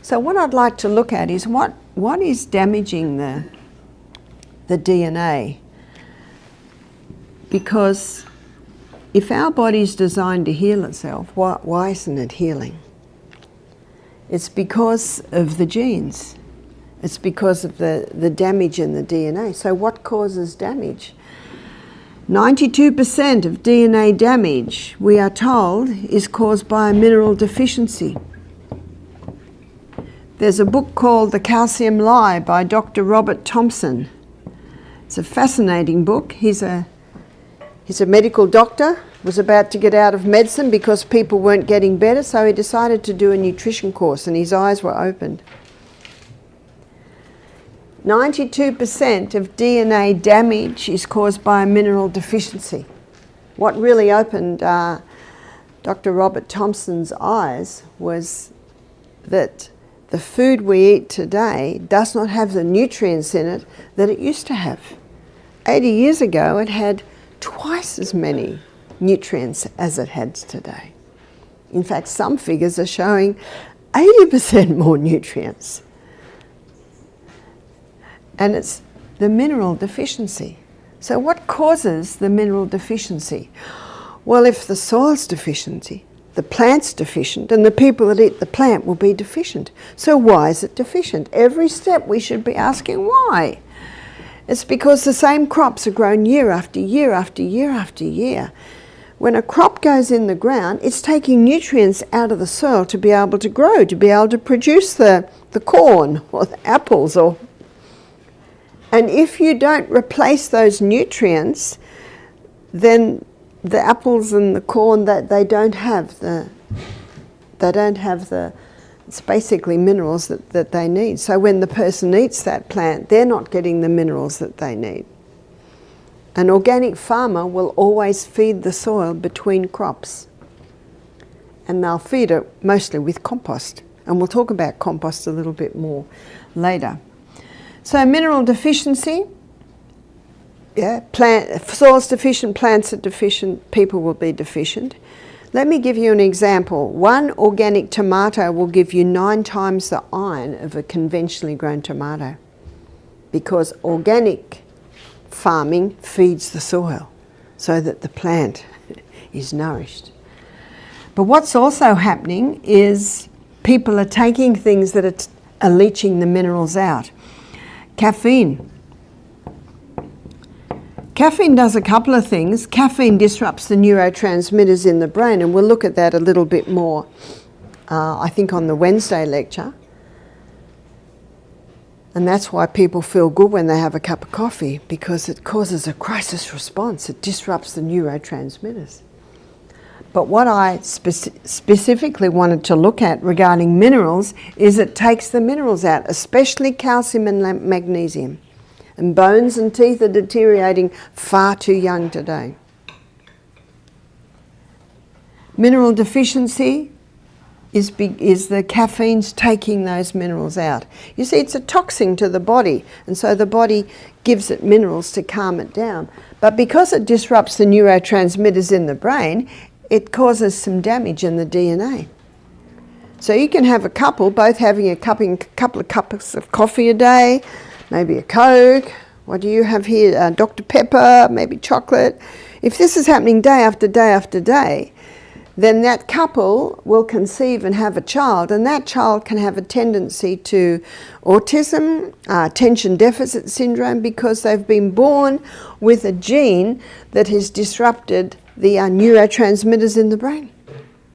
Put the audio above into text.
So what I'd like to look at is what is damaging the DNA. Because if our body's designed to heal itself, why isn't it healing? It's because of the genes. It's because of the damage in the DNA. So what causes damage? 92% of DNA damage, we are told, is caused by a mineral deficiency. There's a book called The Calcium Lie by Dr. Robert Thompson. It's a fascinating book. He's a medical doctor, was about to get out of medicine because people weren't getting better, so he decided to do a nutrition course and his eyes were opened. 92% of DNA damage is caused by a mineral deficiency. What really opened Dr. Robert Thompson's eyes was that the food we eat today does not have the nutrients in it that it used to have. 80 years ago, it had twice as many nutrients as it has today. In fact, some figures are showing 80% more nutrients. And it's the mineral deficiency. So what causes the mineral deficiency? Well, if the soil's deficient, the plant's deficient, and the people that eat the plant will be deficient. So why is it deficient? Every step we should be asking why. It's because the same crops are grown year after year after year after year. When a crop goes in the ground, it's taking nutrients out of the soil to be able to grow, to be able to produce the corn or the apples. And if you don't replace those nutrients, then the apples and the corn, they don't have the it's basically minerals that they need. So when the person eats that plant, they're not getting the minerals that they need. An organic farmer will always feed the soil between crops. And they'll feed it mostly with compost. And we'll talk about compost a little bit more later. So mineral deficiency, soil's deficient, plants are deficient, people will be deficient. Let me give you an example. One organic tomato will give you 9 times the iron of a conventionally grown tomato, because organic farming feeds the soil so that the plant is nourished. But what's also happening is people are taking things that are leaching the minerals out. Caffeine. Caffeine does a couple of things. Caffeine disrupts the neurotransmitters in the brain, and we'll look at that a little bit more, I think, on the Wednesday lecture. And that's why people feel good when they have a cup of coffee, because it causes a crisis response. It disrupts the neurotransmitters. But what I specifically wanted to look at regarding minerals is it takes the minerals out, especially calcium and magnesium. And bones and teeth are deteriorating far too young today. Mineral deficiency is the caffeine's taking those minerals out. You see, it's a toxin to the body, and so the body gives it minerals to calm it down. But because it disrupts the neurotransmitters in the brain, it causes some damage in the DNA. So you can have a couple, both having a couple of cups of coffee a day, maybe a Coke. What do you have here? Dr. Pepper, maybe chocolate. If this is happening day after day after day, then that couple will conceive and have a child, and that child can have a tendency to autism, attention deficit syndrome, because they've been born with a gene that has disrupted the neurotransmitters in the brain.